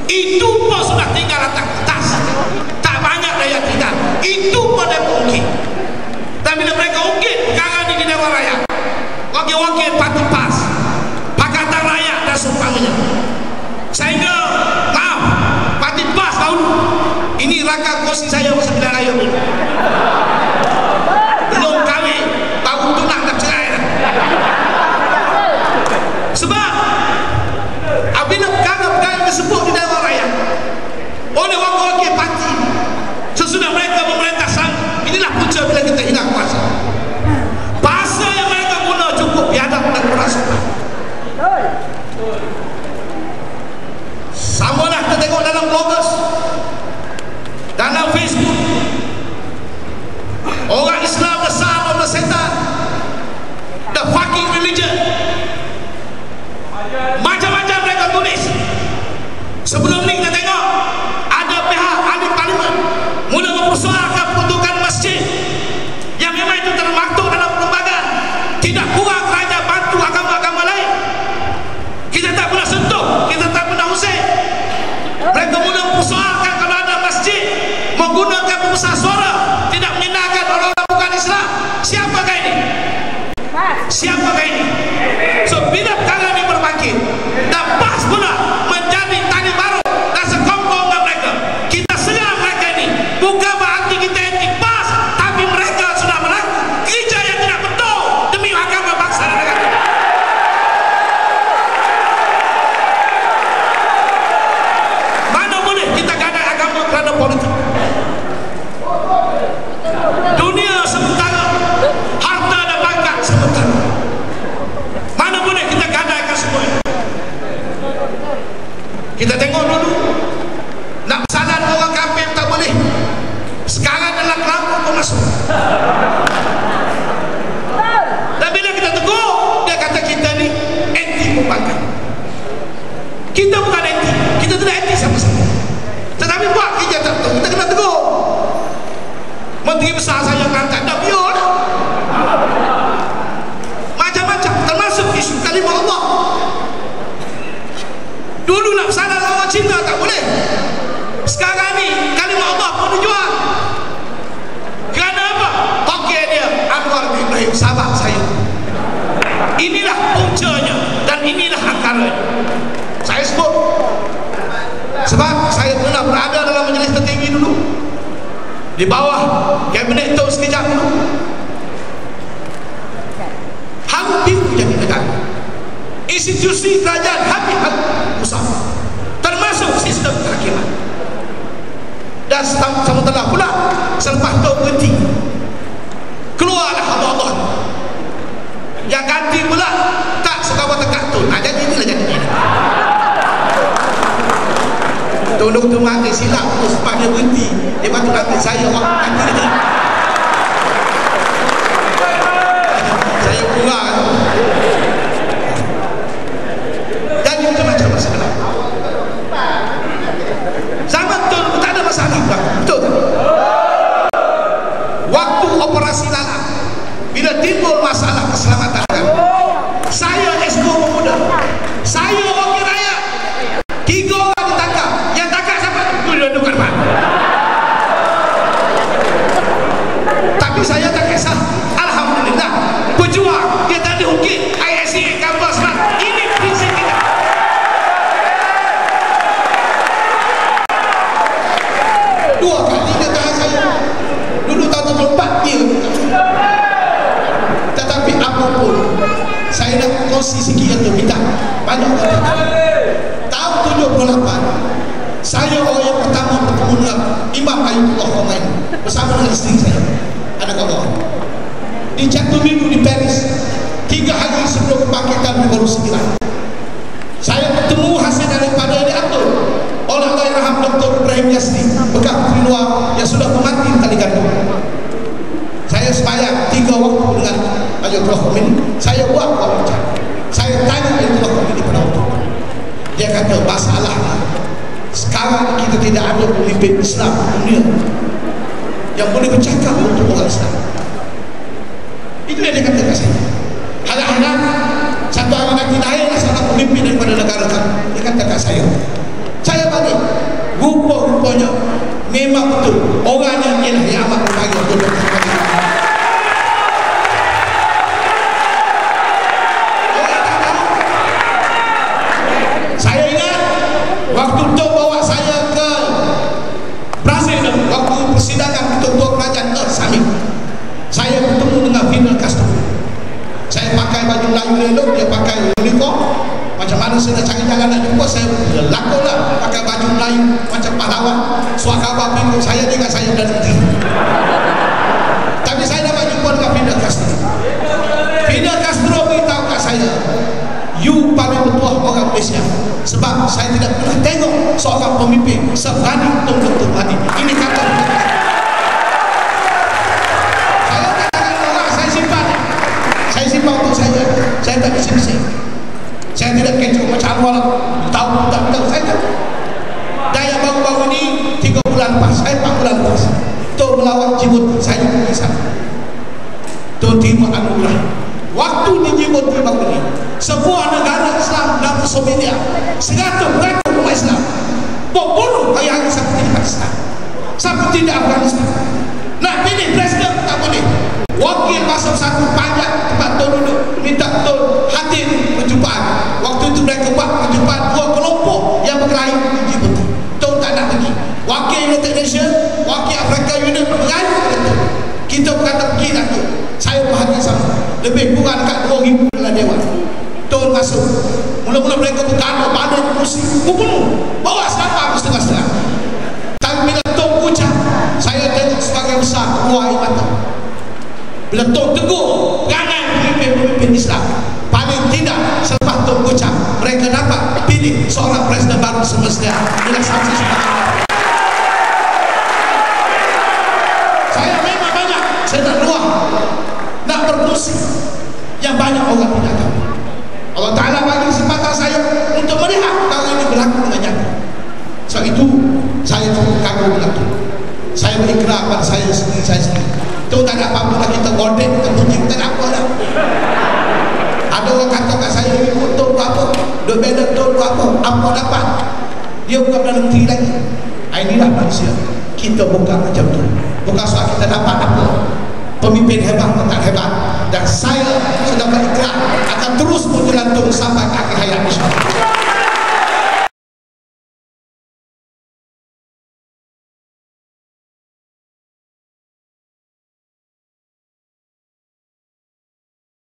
itu pun sudah tinggal atas kertas, tak banyak daya tinggal, itu pun dia mungkin. Dan bila mereka ungkit perkara ini di Dewan Rakyat, wakil-wakil parti PAS, Pakatan Rakyat dan seumpamanya, sehingga maaf, parti PAS tahu ini rakan kursi saya masa pilihan raya ini belum kahwin, baru tunang dah cerai dah. Sebab apabila perkara-perkara disebut di Dewan Rakyat oleh wakil-wakil parti sesudah mereka memerintah sang, inilah punca bila kita hilang kuasa. Bahasa yang mereka guna cukup biadab dan kerasukan. Samalah kita tengok dalam bloggers, dalam Facebook, orang Islam the son of the Satan, the fucking religion, macam-macam mereka tulis. Sebelum ni kita tengok ada pihak ahli parlimen mula mempersoalkan peruntukan masjid yang memang itu termaktub dalam perlembagaan, tidak kurang kerajaan bantu agama-agama lain. Kita tak pernah sentuh, kita tak pernah usir. Mereka mula mempersoalkan kalau ada masjid menggunakan pembesar suara tidak menyenangkan orang-orang bukan Islam. Siapakah ini? Siapakah ini? So bila perkara ini berbangkit dan PAS pula menjadi tali baru dan sekongkong dengan mereka, kita serang mereka ini. Bukan berarti kita anti PAS, tapi mereka sudah melakukan kerja yang tidak betul demi agama bangsa dan negara. Mana boleh kita gadai agama kerana politik? Dunia sementara, harta dan pangkat sementara. Mana boleh kita gadaikan semua ini? Kita tengok dulu, nak salat orang kafir tak boleh. Sekarang dalam kelambu pun masuk. Dan bila kita tegur, dia kata kita ni anti pembangkang. Kita bukan anti, kita tidak anti sama-sama, tetapi buat kerja tak betul, kita kena tegur. Menteri besar saya kata dah biar lah. Macam-macam, termasuk isu kalimah Allah. Dulu nak salah orang Cina tak boleh, sekarang ni kalimah Allah pun dijual. Kerana apa? Okey dia Anwar Ibrahim, sahabat saya. Inilah puncanya dan inilah akarnya. Saya sebut sebab saya pernah berada dalam majlis tertinggi dulu, di bawah kabinet itu sekejap dulu. Hampir jadi negara, institusi kerajaan hampir pusat, termasuk sistem kehakiman. Dan sementara pula selepas itu berhenti, keluarlah hamba Allah yang ganti pula tak sekawan tekak tu. Jadi inilah jadi ini. Tolong tu mati silap tu sebab dia berhenti. Dia patut nanti saya orang ganti dia. Saya kurang. Jadi macam-macam masalah. Zaman tu tak ada masalah, betul tak? Waktu operasi Lalang, bila timbul masalah keselamatan kami, saya esko pemuda, saya wakil rakyat, 3 orang ditangkap. Yang tangkap siapa? Dua-dua korban. Tapi saya tak kisah. Alhamdulillah, pejuang dia tak diungkit. ISA kampus sebab ini prinsip kita. Dua kali dia tahan saya. Dulu tahun 74 dia. Tetapi apapun, saya nak kongsi sikit yang minta banyak kata. Tahun 78 saya orang yang pertama bertemu dengan Imam Ayatullah Khomeini bersama dengan isteri saya, anak kawan, di Jatuh Minggu di Paris 3 hari sebelum kebangkitan Revolusi Iran. Saya bertemu hasil daripada yang diatur oleh Allahyarham Dr. Ibrahim Yazdi, bekas Menteri Luar yang sudah mati tali gantung. Saya sembahyang 3 waktu dengan Ayatullah Khomeini. Saya buat wawancara. Saya tanya Ayatullah Khomeini pada waktu. Dia kata masalahnya sekarang kita tidak ada pemimpin Islam dunia yang boleh bercakap untuk orang Islam. Itu yang dia kata kat saya. Harap-harap satu hari nanti lahirlah seorang pemimpin daripada negara kami. Dia kata kat saya balik itu orangnya ialah yang amat berbahagia untuk kita. Saya ingat waktu tu bawa saya ke Brazil, waktu persidangan ketua kerajaan Summit, saya bertemu dengan Fidel Castro. Saya pakai baju Melayu elok, dia pakai uniform. Macam mana saya nak cari jalan nak jumpa, saya lakonlah pakai baju Melayu macam pahlawan. Suaka khabar pinggul saya dengan saya dan nanti. Tapi saya dapat jumpa dengan Fidel Castro. Fidel Castro beritahu kat saya, you paling bertuah orang Malaysia, sebab saya tidak pernah tengok seorang pemimpin seberani untuk tutup hati. Ini kata saya katakan orang, saya simpan untuk saya tak bising-bising. Saya tidak kecoh macam awal, tahu tak, saya tak. Dan yang baru-baru ni 3 bulan lepas, 4 bulan lepas, tu melawat Djibouti, saya pergi sana. Tu terima anugerah. Waktu di Djibouti baru ni, sebuah negara Islam dalam Somalia, 100% umat Islam berbunuh hari-hari seperti di Pakistan, seperti di Afghanistan. Nak pilih presiden tak boleh. Wakil masuk satu panjat tempat tu duduk, minta tu hadir perjumpaan. Waktu itu mereka buat perjumpaan 2 kelompok yang berkelahi di Djibouti. Tu tak nak pergi. Wakil United Nations, wakil Afrika Union berkelahi tu. Kita berkata pergi tak tu. Saya bahagia sama. Lebih kurang dekat 2,000 dalam dewan. Tu masuk. Mula-mula mereka bergaduh, badan musik, berbunuh. Bawa senapa setengah-setengah. Tapi bila tu ucap, saya tengok sebagai besar keluar air mata. Bila tu tegur perangai pemimpin Islam, paling tidak selepas tu ucap, mereka dapat pilih seorang presiden baru semestinya. Inilah saksi sebenarnya. Saya memang banyak, saya nak luar, nak berfungsi yang banyak orang tidak tahu. Allah Ta'ala bagi kesempatan saya untuk melihat perkara ini berlaku dengan nyata. Sebab itu saya cukup kagum dengan itu. Saya berikrar pada saya sendiri. Itu tak ada apa-apa lah, kita godek, kita puji, kita tak apa lah. Ada orang kata kat saya, ikut tu apa, the better tu apa dapat. Dia bukan dalam negeri lagi. Inilah manusia. Kita bukan macam tu. Bukan soal kita dapat apa, pemimpin hebat atau tak hebat. Dan saya sudah berikrar akan terus bergelantung sampai akhir hayat, insyaAllah.